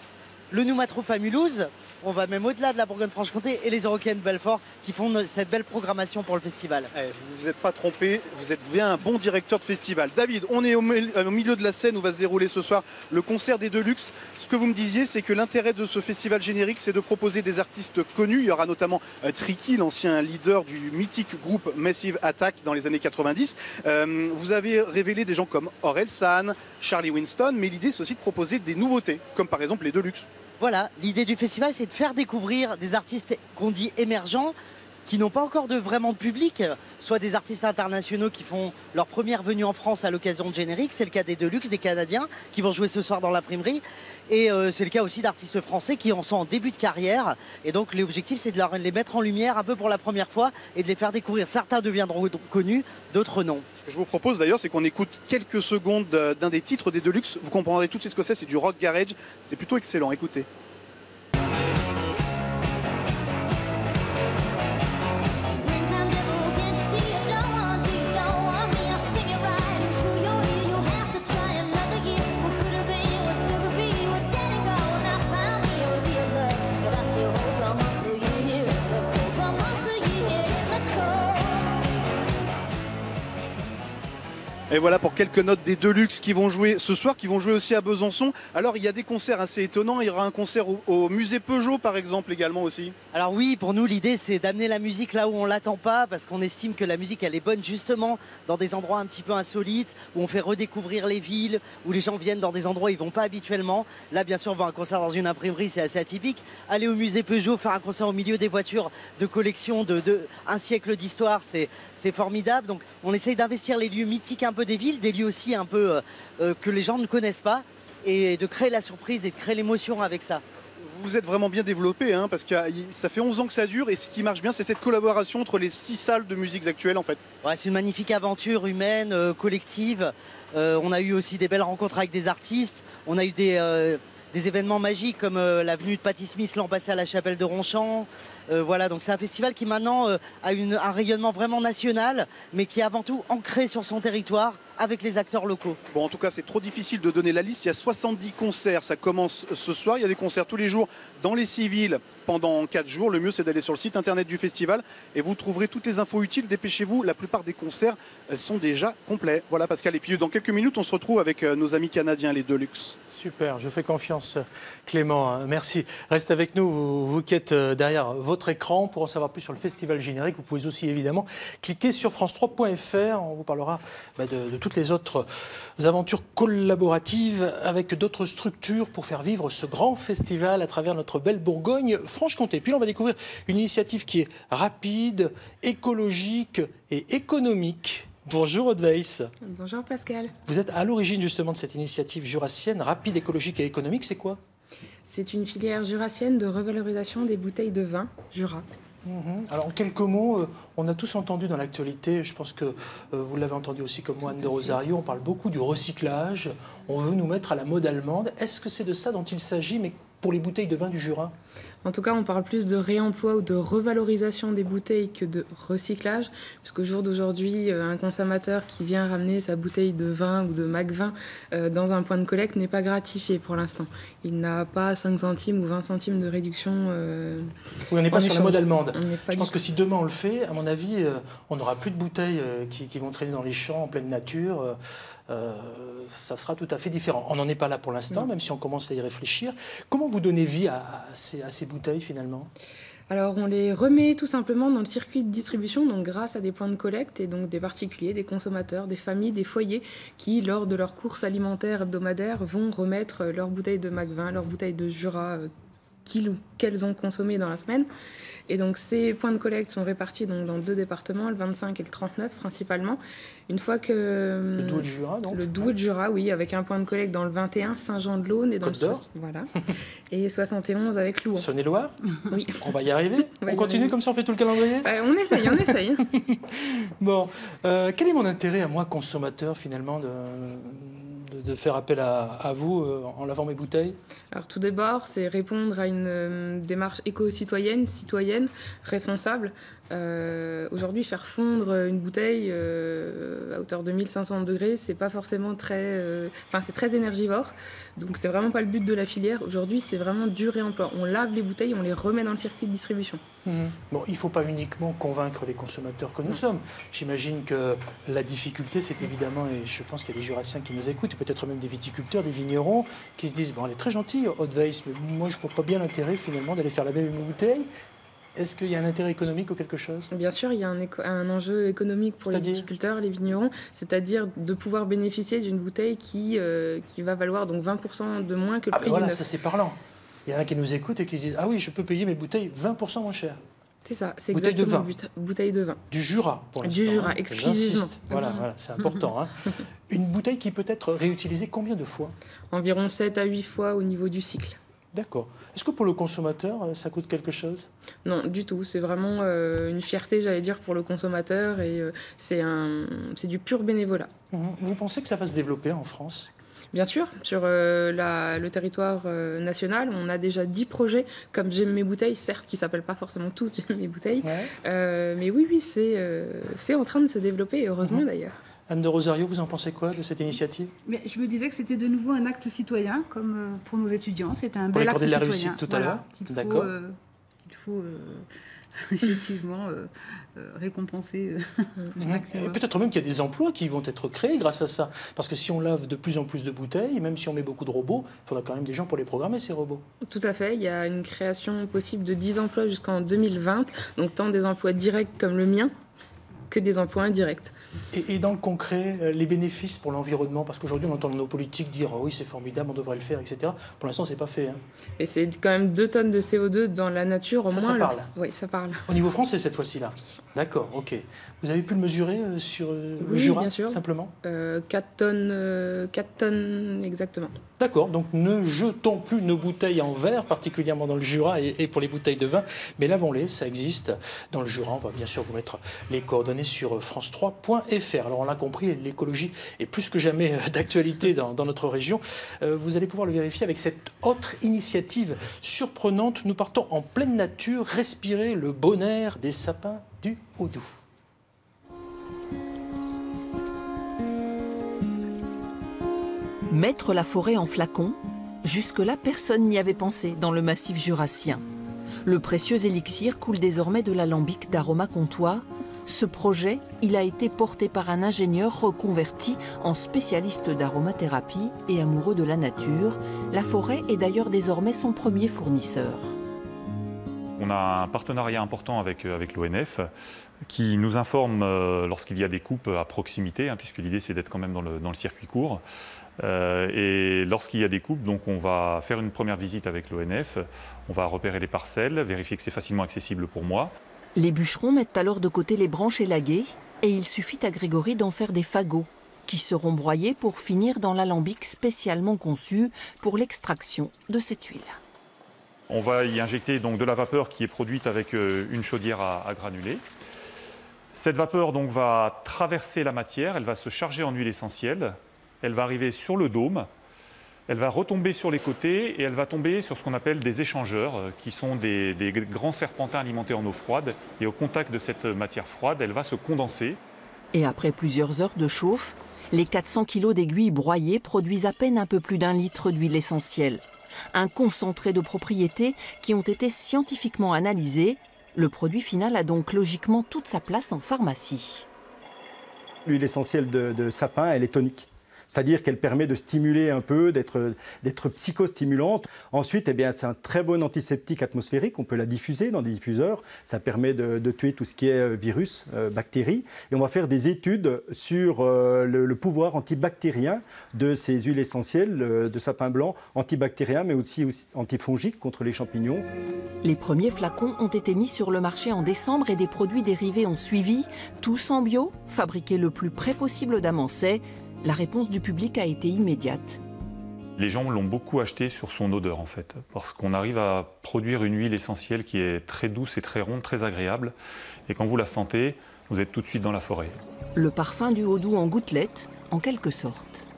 le Noumatrouf à Mulhouse. On va même au-delà de la Bourgogne-Franche-Comté et les Eurocaines de Belfort qui font cette belle programmation pour le festival. Vous n'êtes pas trompé, vous êtes bien un bon directeur de festival. David, on est au milieu de la scène où va se dérouler ce soir le concert des Deluxe. Ce que vous me disiez, c'est que l'intérêt de ce festival Générique, c'est de proposer des artistes connus. Il y aura notamment Tricky, l'ancien leader du mythique groupe Massive Attack dans les années 90. Vous avez révélé des gens comme Orelsan, Charlie Winston, mais l'idée, c'est aussi de proposer des nouveautés, comme par exemple les Deluxe. Voilà, l'idée du festival, c'est de faire découvrir des artistes qu'on dit émergents, qui n'ont pas encore vraiment de public, soit des artistes internationaux qui font leur première venue en France à l'occasion de Générique, c'est le cas des Deluxe, des Canadiens, qui vont jouer ce soir dans l'imprimerie, et c'est le cas aussi d'artistes français qui en sont en début de carrière, et donc l'objectif c'est de les mettre en lumière un peu pour la première fois, et de les faire découvrir. Certains deviendront connus, d'autres non. Ce que je vous propose d'ailleurs, c'est qu'on écoute quelques secondes d'un des titres des Deluxe, vous comprendrez tout de suite ce que c'est du rock garage, c'est plutôt excellent, écoutez. Et voilà pour quelques notes des Deluxe qui vont jouer ce soir, qui vont jouer aussi à Besançon. Alors il y a des concerts assez étonnants, il y aura un concert au musée Peugeot par exemple également aussi. Alors oui, pour nous l'idée c'est d'amener la musique là où on l'attend pas, parce qu'on estime que la musique elle est bonne justement dans des endroits un petit peu insolites, où on fait redécouvrir les villes, où les gens viennent dans des endroits où ils vont pas habituellement. Là bien sûr voir un concert dans une imprimerie c'est assez atypique. Aller au musée Peugeot, faire un concert au milieu des voitures de collection de un siècle d'histoire, c'est formidable. Donc on essaye d'investir les lieux mythiques un peu des villes, des lieux aussi un peu que les gens ne connaissent pas, et de créer la surprise et de créer l'émotion avec ça. Vous êtes vraiment bien développé, hein, parce que ça fait 11 ans que ça dure, et ce qui marche bien, c'est cette collaboration entre les 6 salles de musiques actuelles, en fait. Ouais, c'est une magnifique aventure humaine, collective. On a eu aussi des belles rencontres avec des artistes. On a eu des événements magiques comme la venue de Patti Smith l'an passé à la chapelle de Ronchamp. Voilà, donc c'est un festival qui maintenant a un rayonnement vraiment national, mais qui est avant tout ancré sur son territoire avec les acteurs locaux. Bon, en tout cas, c'est trop difficile de donner la liste. Il y a 70 concerts, ça commence ce soir. Il y a des concerts tous les jours dans les civils pendant 4 jours. Le mieux, c'est d'aller sur le site internet du festival et vous trouverez toutes les infos utiles. Dépêchez-vous, la plupart des concerts sont déjà complets. Voilà, Pascal. Et puis, dans quelques minutes, on se retrouve avec nos amis canadiens, les Deluxe. Super, je fais confiance, Clément. Merci. Reste avec nous, vous qui êtes derrière votre écran. Pour en savoir plus sur le festival générique, vous pouvez aussi évidemment cliquer sur france3.fr. On vous parlera de toutes les autres aventures collaboratives avec d'autres structures pour faire vivre ce grand festival à travers notre belle Bourgogne-Franche-Comté. Puis là, on va découvrir une initiative qui est rapide, écologique et économique. Bonjour Aude Weiss. Bonjour Pascal. Vous êtes à l'origine justement de cette initiative jurassienne, rapide, écologique et économique, c'est quoi? C'est une filière jurassienne de revalorisation des bouteilles de vin Jura. Alors en quelques mots, on a tous entendu dans l'actualité, je pense que vous l'avez entendu aussi comme moi, Anne de Rosario, on parle beaucoup du recyclage, on veut nous mettre à la mode allemande. Est-ce que c'est de ça dont il s'agit, mais pour les bouteilles de vin du Jura? En tout cas, on parle plus de réemploi ou de revalorisation des bouteilles que de recyclage, puisqu'au jour d'aujourd'hui, un consommateur qui vient ramener sa bouteille de vin ou de Mac-vin dans un point de collecte n'est pas gratifié pour l'instant. Il n'a pas 5 centimes ou 20 centimes de réduction. Oui, on n'est pas sur la mode allemande. Je pense que si demain on le fait, à mon avis, on n'aura plus de bouteilles qui vont traîner dans les champs en pleine nature. Ça sera tout à fait différent. On n'en est pas là pour l'instant, même si on commence à y réfléchir. Comment vous donnez vie à ces bouteilles finalement? Alors on les remet tout simplement dans le circuit de distribution, donc grâce à des points de collecte et donc des particuliers, des consommateurs, des familles, des foyers qui, lors de leurs courses alimentaires hebdomadaires, vont remettre leurs bouteilles de Mac-vin, leurs bouteilles de Jura qu'elles ont consommées dans la semaine. Et donc ces points de collecte sont répartis donc dans 2 départements, le 25 et le 39 principalement. Une fois que... Le Doubs de Jura, donc? Le Doubs de Jura, oui, avec un point de collecte dans le 21, Saint-Jean-de-Laune et dans Côte d'Or. Voilà. Et 71 avec Louan. Saône-et-Loire? Oui. On va y arriver? On continue comme ça, on fait tout le calendrier? On essaye, on essaye. Bon, quel est mon intérêt à moi, consommateur, finalement, de faire appel à vous en lavant mes bouteilles? Alors tout d'abord, c'est répondre à une démarche éco-citoyenne, responsable. Aujourd'hui, faire fondre une bouteille à hauteur de 1500 degrés, c'est pas forcément c'est très énergivore. Donc c'est vraiment pas le but de la filière. Aujourd'hui, c'est vraiment du réemploi. On lave les bouteilles, on les remet dans le circuit de distribution. Bon, il ne faut pas uniquement convaincre les consommateurs que nous sommes. J'imagine que la difficulté, c'est évidemment, et je pense qu'il y a des Jurassiens qui nous écoutent, et peut-être même des viticulteurs, des vignerons, qui se disent, bon, elle est très gentille, Aude Weiss, mais moi, je ne vois pas bien l'intérêt, finalement, d'aller faire laver mes bouteilles. Est-ce qu'il y a un intérêt économique ou quelque chose? Bien sûr, il y a un enjeu économique pour les viticulteurs, les vignerons, c'est-à-dire de pouvoir bénéficier d'une bouteille qui va valoir donc 20% de moins que le prix du neuf. Ça c'est parlant. Il y en a qui nous écoutent et qui se disent, ah oui, je peux payer mes bouteilles 20% moins cher. C'est ça, c'est exactement bouteille de vin. Du Jura, pour l'instant. Du Jura, exclusivement. Voilà, c'est important. Hein. Une bouteille qui peut être réutilisée combien de fois? Environ 7 à 8 fois au niveau du cycle. D'accord. Est-ce que pour le consommateur, ça coûte quelque chose? Non, du tout. C'est vraiment une fierté, j'allais dire, pour le consommateur et c'est du pur bénévolat. Vous pensez que ça va se développer en France? Bien sûr, sur le territoire national, on a déjà 10 projets comme J'aime mes bouteilles, certes, qui ne s'appellent pas forcément tous J'aime mes bouteilles, mais oui, c'est en train de se développer, et heureusement d'ailleurs. Anne de Rosario, vous en pensez quoi de cette initiative? Mais je me disais que c'était de nouveau un acte citoyen, comme pour nos étudiants. C'était un bel acte citoyen. Pour accorder la réussite tout à l'heure. Qu'il il faut effectivement récompenser le maximum. Peut-être même qu'il y a des emplois qui vont être créés grâce à ça. Parce que si on lave de plus en plus de bouteilles, même si on met beaucoup de robots, il faudra quand même des gens pour les programmer, ces robots. Tout à fait. Il y a une création possible de 10 emplois jusqu'en 2020. Donc tant des emplois directs comme le mien que des emplois indirects. Et dans le concret, les bénéfices pour l'environnement, parce qu'aujourd'hui on entend nos politiques dire oui c'est formidable, on devrait le faire, etc. Pour l'instant c'est pas fait. Hein. Et c'est quand même 2 tonnes de CO2 dans la nature au moins. Ça parle. Oui, ça parle. Au niveau français cette fois-ci là. D'accord, ok. Vous avez pu le mesurer sur le Jura, bien sûr. Simplement 4 tonnes exactement. D'accord, donc ne jetons plus nos bouteilles en verre, particulièrement dans le Jura et pour les bouteilles de vin, mais lavons-les, ça existe dans le Jura. On va bien sûr vous mettre les coordonnées sur france3.fr. Alors on l'a compris, l'écologie est plus que jamais d'actualité dans notre région. Vous allez pouvoir le vérifier avec cette autre initiative surprenante. Nous partons en pleine nature, respirer le bon air des sapins du Haut-Doubs. Mettre la forêt en flacon, jusque-là personne n'y avait pensé dans le massif jurassien. Le précieux élixir coule désormais de l'alambic d'Aroma Comtois. Ce projet, il a été porté par un ingénieur reconverti en spécialiste d'aromathérapie et amoureux de la nature. La forêt est d'ailleurs désormais son premier fournisseur. On a un partenariat important avec l'ONF qui nous informe lorsqu'il y a des coupes à proximité, puisque l'idée c'est d'être quand même dans le circuit court. Et lorsqu'il y a des coupes, donc on va faire une première visite avec l'ONF, on va repérer les parcelles, vérifier que c'est facilement accessible pour moi. Les bûcherons mettent alors de côté les branches élaguées et il suffit à Grégory d'en faire des fagots qui seront broyés pour finir dans l'alambic spécialement conçu pour l'extraction de cette huile. On va y injecter donc de la vapeur qui est produite avec une chaudière à granulés. Cette vapeur donc va traverser la matière, elle va se charger en huile essentielle, elle va arriver sur le dôme, elle va retomber sur les côtés et elle va tomber sur ce qu'on appelle des échangeurs, qui sont des grands serpentins alimentés en eau froide. Et au contact de cette matière froide, elle va se condenser. Et après plusieurs heures de chauffe, les 400 kg d'aiguilles broyées produisent à peine un peu plus d'1 litre d'huile essentielle. Un concentré de propriétés qui ont été scientifiquement analysées. Le produit final a donc logiquement toute sa place en pharmacie. L'huile essentielle de sapin, elle est tonique. C'est-à-dire qu'elle permet de stimuler un peu, d'être psychostimulante. Ensuite, eh bien, c'est un très bon antiseptique atmosphérique. On peut la diffuser dans des diffuseurs. Ça permet de tuer tout ce qui est virus, bactéries. Et on va faire des études sur le pouvoir antibactérien de ces huiles essentielles de sapin blanc, antibactérien, mais aussi antifongique contre les champignons. Les premiers flacons ont été mis sur le marché en décembre et des produits dérivés ont suivi, tous en bio, fabriqués le plus près possible d'Amancet. La réponse du public a été immédiate. Les gens l'ont beaucoup acheté sur son odeur en fait, parce qu'on arrive à produire une huile essentielle qui est très douce et très ronde, très agréable. Et quand vous la sentez, vous êtes tout de suite dans la forêt. Le parfum du Haut-Doubs en gouttelettes, en quelque sorte.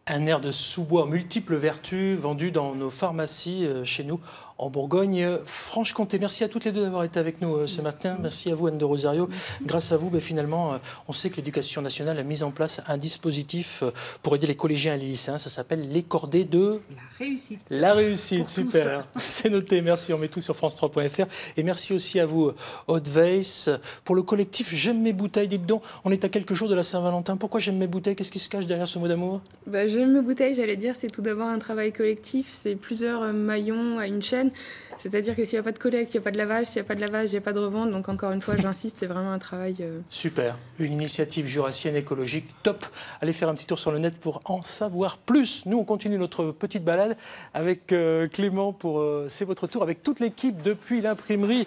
Un air de sous-bois, multiples vertus, vendu dans nos pharmacies chez nous en Bourgogne-Franche-Comté. Merci à toutes les deux d'avoir été avec nous ce matin. Merci à vous, Anne de Rosario. Grâce à vous, finalement, on sait que l'Éducation nationale a mis en place un dispositif pour aider les collégiens et les lycéens. Ça s'appelle les cordées de... La réussite. La réussite, super. C'est noté, merci. On met tout sur france3.fr. Et merci aussi à vous, Aude Weiss, pour le collectif J'aime mes bouteilles. Dites donc, on est à quelques jours de la Saint-Valentin. Pourquoi j'aime mes bouteilles? Qu'est-ce qui se cache derrière ce mot d'amour? J'aime mes bouteilles, j'allais dire, c'est tout d'abord un travail collectif. C'est plusieurs maillons à une chaîne. C'est-à-dire que s'il n'y a pas de collecte, il n'y a pas de lavage. S'il n'y a pas de lavage, il n'y a pas de revente. Donc encore une fois, j'insiste, c'est vraiment un travail... Super. Une initiative jurassienne écologique top. Allez faire un petit tour sur le net pour en savoir plus. Nous, on continue notre petite balade avec Clément pour C'est votre tour, avec toute l'équipe depuis l'imprimerie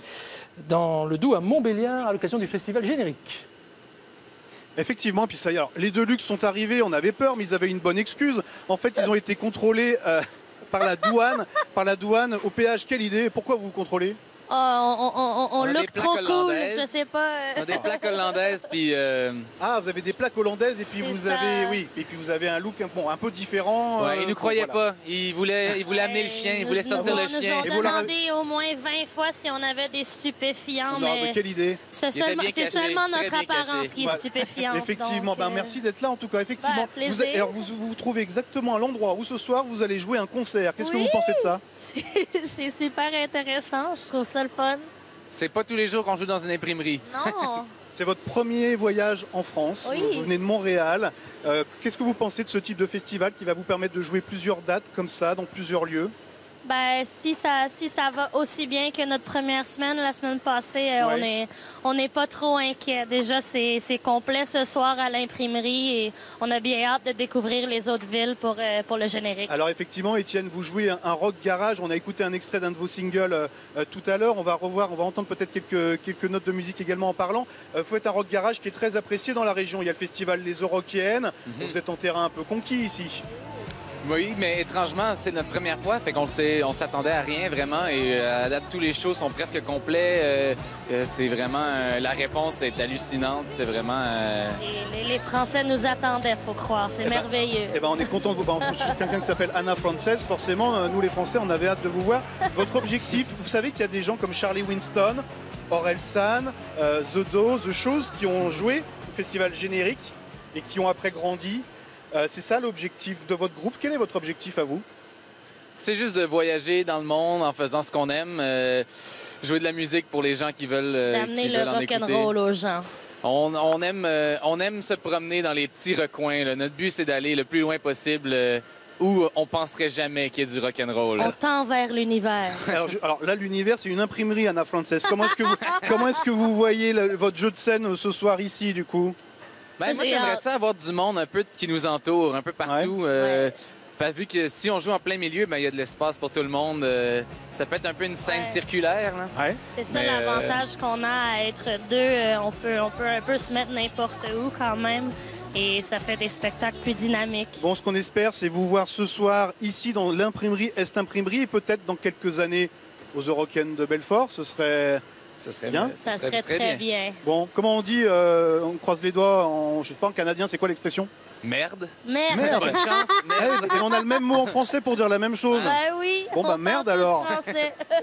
dans le Doubs à Montbéliard à l'occasion du festival Générique. Effectivement, puis ça y est, alors, les Deluxe sont arrivés, on avait peur, mais ils avaient une bonne excuse. En fait, ils ont été contrôlés par la douane, au péage. Quelle idée? Pourquoi vous contrôlez? on look trop cool, je sais pas. On a des plaques hollandaises, puis... Ah, vous avez des plaques hollandaises, et puis vous avez, oui, et puis vous avez un look un peu différent. Ouais, ils nous croyaient pas. Ils voulaient amener le chien, ils voulaient sortir le chien. Ils nous ont demandé au moins 20 fois si on avait des stupéfiants. Non, mais quelle idée. C'est seulement notre apparence qui est stupéfiante. Effectivement, donc, merci d'être là en tout cas. Effectivement, alors vous vous trouvez exactement à l'endroit où ce soir vous allez jouer un concert. Qu'est-ce que vous pensez de ça? C'est super intéressant, je trouve ça le fun. C'est pas tous les jours qu'on joue dans une imprimerie. Non. C'est votre premier voyage en France. Oui. Vous venez de Montréal. Qu'est-ce que vous pensez de ce type de festival qui va vous permettre de jouer plusieurs dates comme ça, dans plusieurs lieux? Ben, si ça va aussi bien que notre première semaine, la semaine passée, on n'est pas trop inquiet. Déjà, c'est complet ce soir à l'imprimerie et on a bien hâte de découvrir les autres villes pour le générique. Alors effectivement, Étienne, vous jouez un rock garage. On a écouté un extrait d'un de vos singles tout à l'heure. On va entendre peut-être quelques notes de musique également en parlant. Vous faites un rock garage qui est très apprécié dans la région. Il y a le festival Les Eurockéennes. Vous êtes en terrain un peu conquis ici. Oui, mais étrangement, c'est notre première fois, fait qu'on s'attendait à rien vraiment et à date, tous les shows sont presque complets. C'est vraiment, la réponse est hallucinante, c'est vraiment... Les Français nous attendaient, faut croire, c'est merveilleux. On est content de vous voir. Quelqu'un qui s'appelle Anna Frances, forcément, nous les Français, on avait hâte de vous voir. Votre objectif, vous savez qu'il y a des gens comme Charlie Winston, Orelsan, The Do, The Shows qui ont joué au festival générique et qui ont après grandi. C'est ça l'objectif de votre groupe. Quel est votre objectif à vous? C'est juste de voyager dans le monde en faisant ce qu'on aime, jouer de la musique pour les gens qui veulent d'amener le rock'n'roll aux gens. On aime se promener dans les petits recoins. Là. Notre but, c'est d'aller le plus loin possible où on penserait jamais qu'il y ait du rock'n'roll. On tend vers l'univers. Alors là, l'univers, c'est une imprimerie, Anna Frances. Comment est-ce que vous voyez votre jeu de scène ce soir ici, du coup? Ben, moi, j'aimerais ça avoir du monde un peu qui nous entoure, un peu partout. Vu que si on joue en plein milieu, il y a de l'espace pour tout le monde. Ça peut être un peu une scène circulaire. Là. C'est ça l'avantage qu'on a à être deux. On peut un peu se mettre n'importe où quand même. Et ça fait des spectacles plus dynamiques. Bon, ce qu'on espère, c'est vous voir ce soir ici dans l'imprimerie Est Imprimerie et peut-être dans quelques années aux Eurockéennes de Belfort. Ce serait bien. Ça serait très bien. Bon, comment on dit, on croise les doigts, je sais pas, en canadien, c'est quoi l'expression? Merde. Merde. Bonne chance. Merde. Et on a le même mot en français pour dire la même chose. Oui. Bon, merde alors.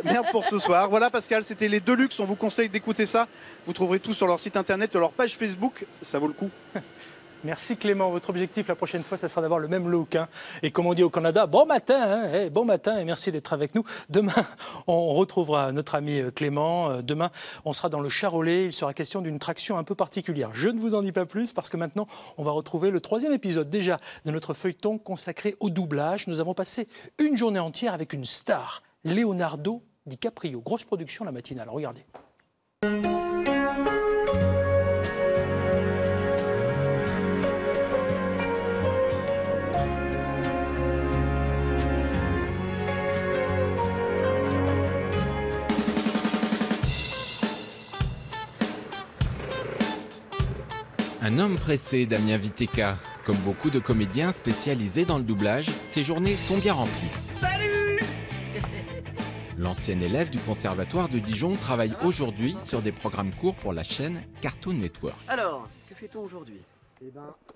Merde pour ce soir. Voilà, Pascal, c'était les Deluxe. On vous conseille d'écouter ça. Vous trouverez tout sur leur site internet, leur page Facebook. Ça vaut le coup. Merci Clément. Votre objectif la prochaine fois, ça sera d'avoir le même look. Et comme on dit au Canada, bon matin, bon matin et merci d'être avec nous. Demain, on retrouvera notre ami Clément. Demain, on sera dans le Charolais. Il sera question d'une traction un peu particulière. Je ne vous en dis pas plus parce que maintenant, on va retrouver le 3e épisode déjà de notre feuilleton consacré au doublage. Nous avons passé une journée entière avec une star, Leonardo DiCaprio. Grosse production la matinale. Regardez. Un homme pressé, Damien Viteka. Comme beaucoup de comédiens spécialisés dans le doublage, ses journées sont bien remplies. Salut! L'ancien élève du conservatoire de Dijon travaille aujourd'hui sur des programmes courts pour la chaîne Cartoon Network. Alors, que fait-on aujourd'hui?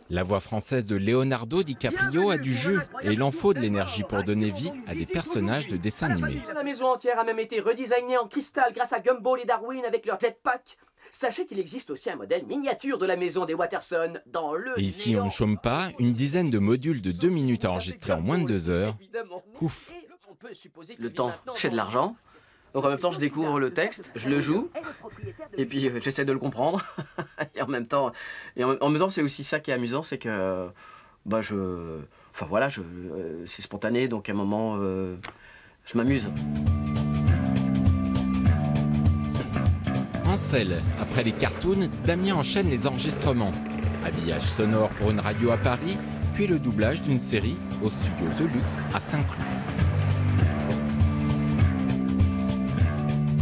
La voix française de Leonardo DiCaprio a du jeu et il en faut de l'énergie pour donner vie à des personnages de dessins animés. La maison entière a même été redesignée en cristal grâce à Gumball et Darwin avec leur jetpack. Sachez qu'il existe aussi un modèle miniature de la maison des Watterson dans le... Et ici on ne chôme pas, une dizaine de modules de 2 minutes enregistrés en moins de 2 heures. Ouf. Le temps, c'est de l'argent. Donc en même temps, je découvre le texte, je le joue, et puis j'essaie de le comprendre. Et en même temps, c'est aussi ça qui est amusant, c'est que c'est spontané, donc à un moment, je m'amuse. Ansel, après les cartoons, Damien enchaîne les enregistrements. Habillage sonore pour une radio à Paris, puis le doublage d'une série au studio Deluxe à Saint-Cloud.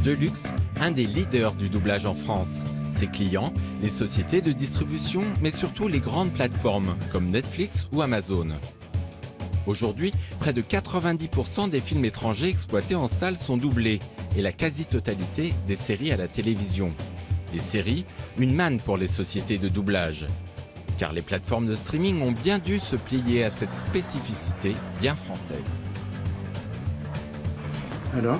Deluxe, un des leaders du doublage en France. Ses clients, les sociétés de distribution, mais surtout les grandes plateformes comme Netflix ou Amazon. Aujourd'hui, près de 90% des films étrangers exploités en salle sont doublés et la quasi-totalité des séries à la télévision. Les séries, une manne pour les sociétés de doublage. Car les plateformes de streaming ont bien dû se plier à cette spécificité bien française. Alors ?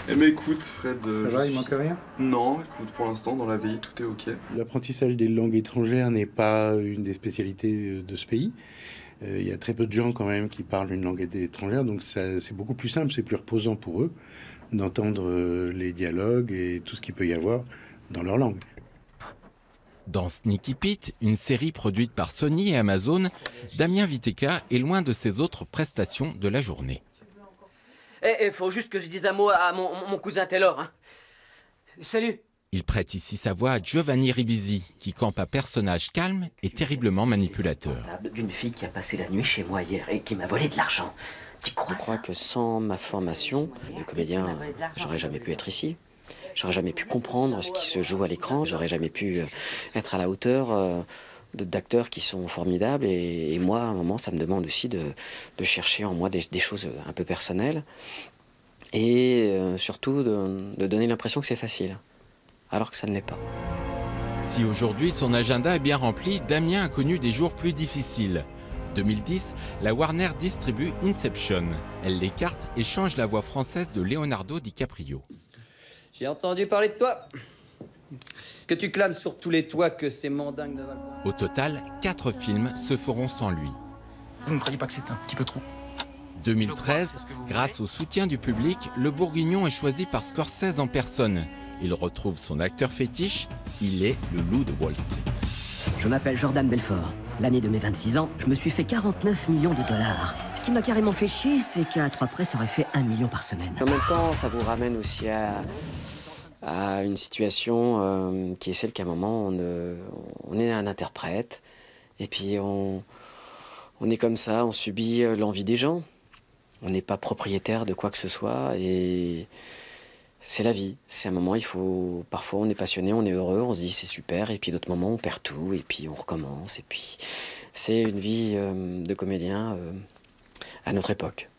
Eh ben écoute Fred... Ça va, il manque rien ? Non, écoute, pour l'instant dans la VI tout est ok. L'apprentissage des langues étrangères n'est pas une des spécialités de ce pays. Il y a très peu de gens quand même qui parlent une langue étrangère, donc c'est beaucoup plus simple, c'est plus reposant pour eux d'entendre les dialogues et tout ce qu'il peut y avoir dans leur langue. Dans Sneaky Pete, une série produite par Sony et Amazon, Damien Viteka est loin de ses autres prestations de la journée. Il faut juste que je dise un mot à mon cousin Taylor. Hein. Salut. Il prête ici sa voix à Giovanni Ribisi, qui campe un personnage calme et terriblement manipulateur. D'une fille qui a passé la nuit chez moi hier et qui m'a volé de l'argent. Tu crois ? Je crois que sans ma formation de comédien, j'aurais jamais pu être ici. J'aurais jamais pu comprendre ce qui se joue à l'écran. J'aurais jamais pu être à la hauteur d'acteurs qui sont formidables. Et moi, à un moment, ça me demande aussi de chercher en moi des choses un peu personnelles. Et surtout de donner l'impression que c'est facile. Alors que ça ne l'est pas. Si aujourd'hui son agenda est bien rempli, Damien a connu des jours plus difficiles. 2010, la Warner distribue Inception. Elle l'écarte et change la voix française de Leonardo DiCaprio. J'ai entendu parler de toi. Que tu clames sur tous les toits que ces mandingues ne valent pas. Au total, 4 films se feront sans lui. Vous ne croyez pas que c'est un petit peu trop ? 2013, grâce au soutien du public, le Bourguignon est choisi par Scorsese en personne. Il retrouve son acteur fétiche, il est le loup de Wall Street. Je m'appelle Jordan Belfort. L'année de mes 26 ans, je me suis fait 49 millions de dollars. Ce qui m'a carrément fait chier, c'est qu'à 3 près, ça aurait fait 1 million par semaine. En même temps, ça vous ramène aussi à une situation qui est celle qu'à un moment, on est un interprète. Et puis, on est comme ça, on subit l'envie des gens. On n'est pas propriétaire de quoi que ce soit. Et c'est la vie. C'est un moment, parfois on est passionné, on est heureux, on se dit c'est super, et puis d'autres moments on perd tout, et puis on recommence, et puis c'est une vie de comédien à notre époque.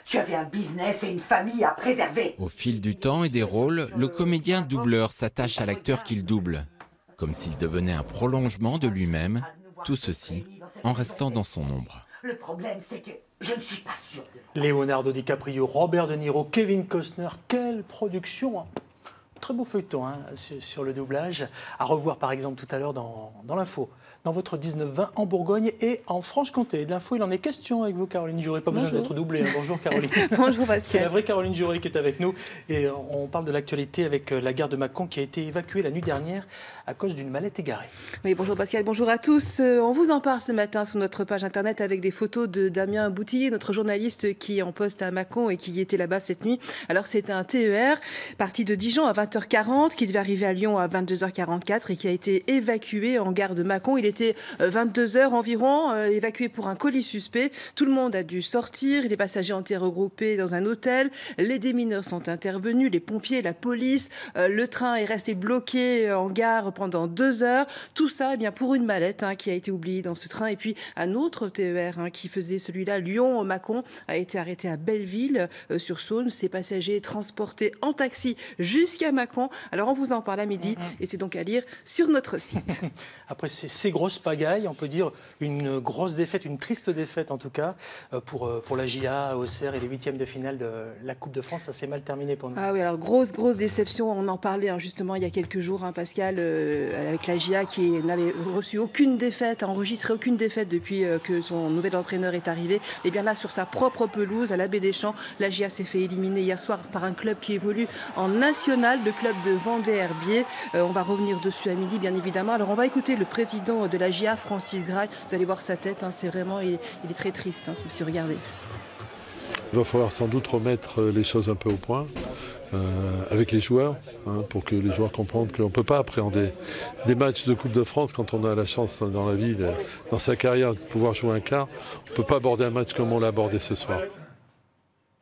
Tu avais un business et une famille à préserver. Au fil du temps et des rôles, le comédien doubleur s'attache à l'acteur qu'il double, comme s'il devenait un prolongement de lui-même, tout ceci en restant dans son ombre. Le problème, c'est que je ne suis pas sûr de... Leonardo DiCaprio, Robert De Niro, Kevin Costner, quelle production, hein. Très beau feuilleton hein, sur le doublage. À revoir par exemple tout à l'heure dans l'info, dans votre 19-20 en Bourgogne et en Franche-Comté. De l'info, il en est question avec vous, Caroline Juret. Pas besoin d'être doublée. Hein. Bonjour Caroline. Bonjour Pascal. C'est la vraie Caroline Juret qui est avec nous. Et on parle de l'actualité avec la gare de Mâcon qui a été évacuée la nuit dernière à cause d'une mallette égarée. Oui, bonjour Pascal, bonjour à tous. On vous en parle ce matin sur notre page internet avec des photos de Damien Boutillier, notre journaliste qui est en poste à Mâcon et qui était là-bas cette nuit. Alors c'est un TER parti de Dijon à 20h40 qui devait arriver à Lyon à 22h44 et qui a été évacué en gare de Mâcon. Il était 22h environ, évacué pour un colis suspect. Tout le monde a dû sortir. Les passagers ont été regroupés dans un hôtel. Les démineurs sont intervenus, les pompiers, la police. Le train est resté bloqué en gare pendant 2 heures. Tout ça eh bien, pour une mallette hein, qui a été oubliée dans ce train. Et puis un autre TER hein, qui faisait celui-là, Lyon-Mâcon, a été arrêté à Belleville-sur-Saône. Ces passagers transportés en taxi jusqu'à Mâcon. Alors on vous en parle à midi et c'est donc à lire sur notre site. Après ces grosses pagailles, on peut dire une grosse défaite, une triste défaite en tout cas pour la GIA, Auxerre et les 8e de finale de la Coupe de France. Ça s'est mal terminé pour nous. Ah oui, alors grosse déception. On en parlait hein, justement il y a quelques jours, hein, Pascal, avec la GIA qui n'avait reçu aucune défaite, enregistré aucune défaite depuis que son nouvel entraîneur est arrivé. Et bien là, sur sa propre pelouse, à la Baie des Champs, la GIA s'est fait éliminer hier soir par un club qui évolue en national, le club de Vendée-Herbiers. On va revenir dessus à midi, bien évidemment. Alors, on va écouter le président de la GIA, Francis Graille. Vous allez voir sa tête, hein, c'est vraiment, il est très triste, hein, ce monsieur. Regardez. Il va falloir sans doute remettre les choses un peu au point avec les joueurs, hein, pour que les joueurs comprennent qu'on ne peut pas appréhender des matchs de Coupe de France quand on a la chance dans la vie, dans sa carrière, de pouvoir jouer un quart. On ne peut pas aborder un match comme on l'a abordé ce soir.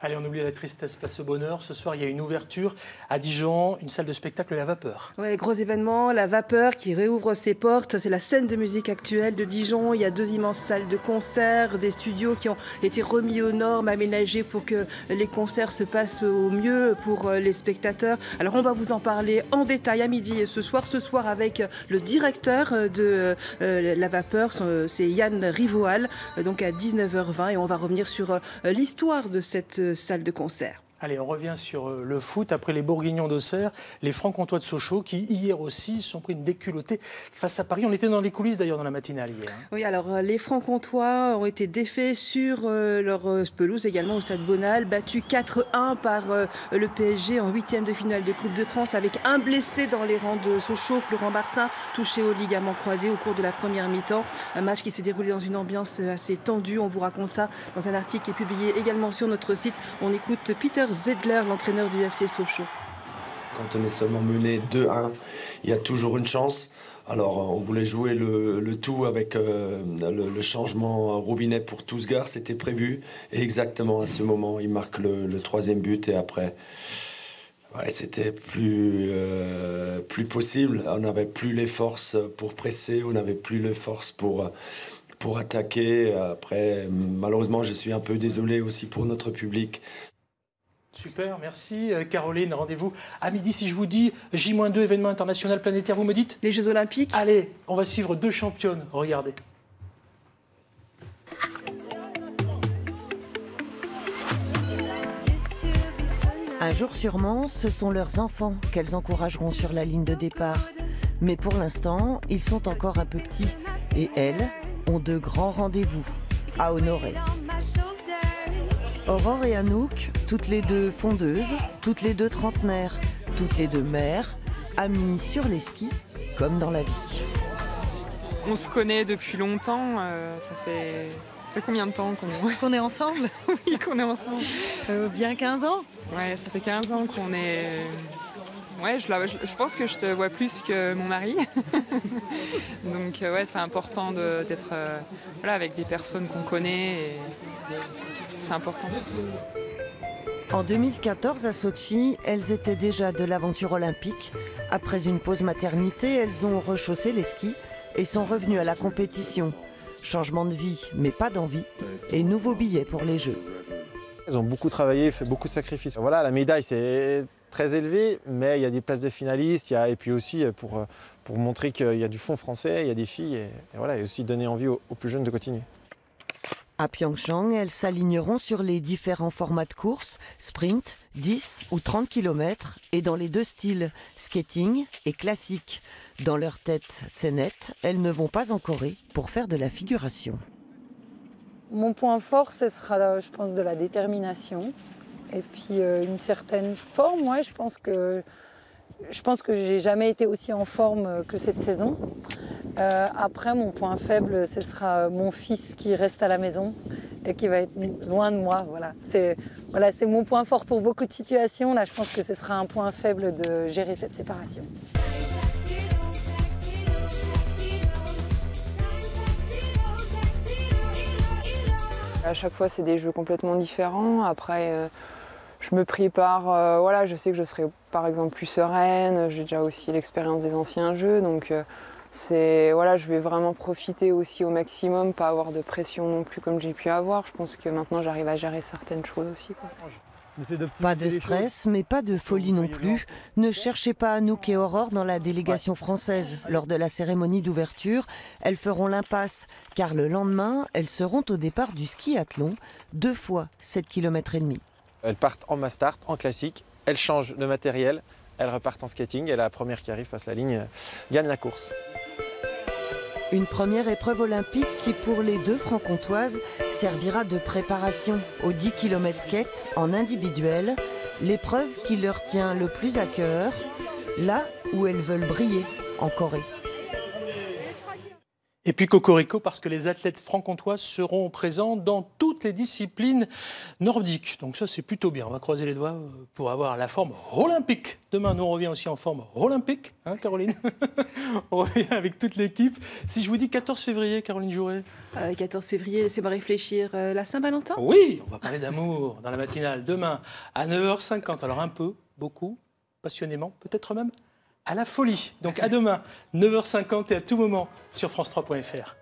Allez, on oublie la tristesse, place au bonheur. Ce soir, il y a une ouverture à Dijon, une salle de spectacle La Vapeur. Oui, gros événement, La Vapeur qui réouvre ses portes. C'est la scène de musique actuelle de Dijon. Il y a 2 immenses salles de concert, des studios qui ont été remis aux normes, aménagés pour que les concerts se passent au mieux pour les spectateurs. Alors, on va vous en parler en détail à midi et ce soir avec le directeur de La Vapeur, c'est Yann Rivoal, donc à 19h20. Et on va revenir sur l'histoire de cette salle de concert. Allez, on revient sur le foot. Après les Bourguignons d'Auxerre, les Francs-Comtois de Sochaux, qui hier aussi se sont pris une déculottée face à Paris. On était dans les coulisses d'ailleurs dans la matinale hier. Oui, alors les Francs-Comtois ont été défaits sur leur pelouse également au Stade Bonal, battus 4-1 par le PSG en 8e de finale de Coupe de France, avec un blessé dans les rangs de Sochaux, Florent Martin, touché au ligament croisé au cours de la première mi-temps. Un match qui s'est déroulé dans une ambiance assez tendue. On vous raconte ça dans un article qui est publié également sur notre site. On écoute Peter Zedler, l'entraîneur du FC Sochaux. Quand on est seulement mené 2-1, il y a toujours une chance. Alors on voulait jouer le tout avec le changement Robinet pour Tousgar, c'était prévu. Et exactement à ce moment, il marque le 3e but et après, ouais, c'était plus possible. On n'avait plus les forces pour presser, on n'avait plus les forces pour attaquer. Après, malheureusement, je suis un peu désolé aussi pour notre public. Super, merci Caroline. Rendez-vous à midi. Si je vous dis J-2, événement international planétaire, vous me dites? Les Jeux Olympiques. Allez, on va suivre 2 championnes. Regardez. Un jour sûrement, ce sont leurs enfants qu'elles encourageront sur la ligne de départ. Mais pour l'instant, ils sont encore un peu petits. Et elles ont de grands rendez-vous à honorer. Aurore et Anouk, toutes les 2 fondeuses, toutes les 2 trentenaires, toutes les 2 mères, amies sur les skis, comme dans la vie. On se connaît depuis longtemps, ça fait combien de temps qu'on est ensemble? Oui, qu'on est ensemble. Bien 15 ans. Ouais, ça fait 15 ans qu'on est... Ouais, je pense que je te vois plus que mon mari. Donc ouais, c'est important d'être avec des personnes qu'on connaît. Et c'est important. En 2014, à Sochi, elles étaient déjà de l'aventure olympique. Après une pause maternité, elles ont rechaussé les skis et sont revenues à la compétition. Changement de vie, mais pas d'envie. Et nouveau billet pour les Jeux. Elles ont beaucoup travaillé, fait beaucoup de sacrifices. Voilà, la médaille, c'est très élevé, mais il y a des places de finalistes. Et puis aussi pour montrer qu'il y a du fond français, il y a des filles. Et voilà, et aussi donner envie aux plus jeunes de continuer. À Pyeongchang, elles s'aligneront sur les différents formats de course, sprint, 10 ou 30 km, et dans les 2 styles, skating et classique. Dans leur tête, c'est net, elles ne vont pas en Corée pour faire de la figuration. Mon point fort, ce sera, je pense, de la détermination. Et puis une certaine forme, ouais, je pense que j'ai jamais été aussi en forme que cette saison. Après, mon point faible, ce sera mon fils qui reste à la maison et qui va être loin de moi. Voilà, c'est mon point fort pour beaucoup de situations. Là, je pense que ce sera un point faible de gérer cette séparation. À chaque fois, c'est des jeux complètement différents. Après, je me prépare, voilà, je sais que je serai par exemple plus sereine. J'ai déjà aussi l'expérience des anciens jeux, donc voilà, je vais vraiment profiter aussi au maximum, pas avoir de pression non plus comme j'ai pu avoir. Je pense que maintenant, j'arrive à gérer certaines choses aussi, quoi. Pas de stress, mais pas de folie non plus. Ne cherchez pas Anouk et Aurore dans la délégation française. Lors de la cérémonie d'ouverture, elles feront l'impasse, car le lendemain, elles seront au départ du skiathlon, 2 fois 7,5 km. Elles partent en mass start, en classique, elles changent de matériel, elles repartent en skating et la première qui arrive passe la ligne, gagne la course. Une première épreuve olympique qui, pour les 2 franc-comtoises, servira de préparation aux 10 km skate en individuel, l'épreuve qui leur tient le plus à cœur, là où elles veulent briller, en Corée. Et puis Cocorico, parce que les athlètes franc-comtois seront présents dans toutes toutes les disciplines nordiques. Donc ça, c'est plutôt bien. On va croiser les doigts pour avoir la forme olympique. Demain, nous, on revient aussi en forme olympique, hein, Caroline? On revient avec toute l'équipe. Si je vous dis 14 février, Caroline Jouret? 14 février, laissez-moi réfléchir. La Saint-Valentin? Oui, on va parler d'amour dans la matinale. Demain, à 9h50. Alors un peu, beaucoup, passionnément, peut-être même à la folie. Donc à demain, 9h50 et à tout moment sur France3.fr.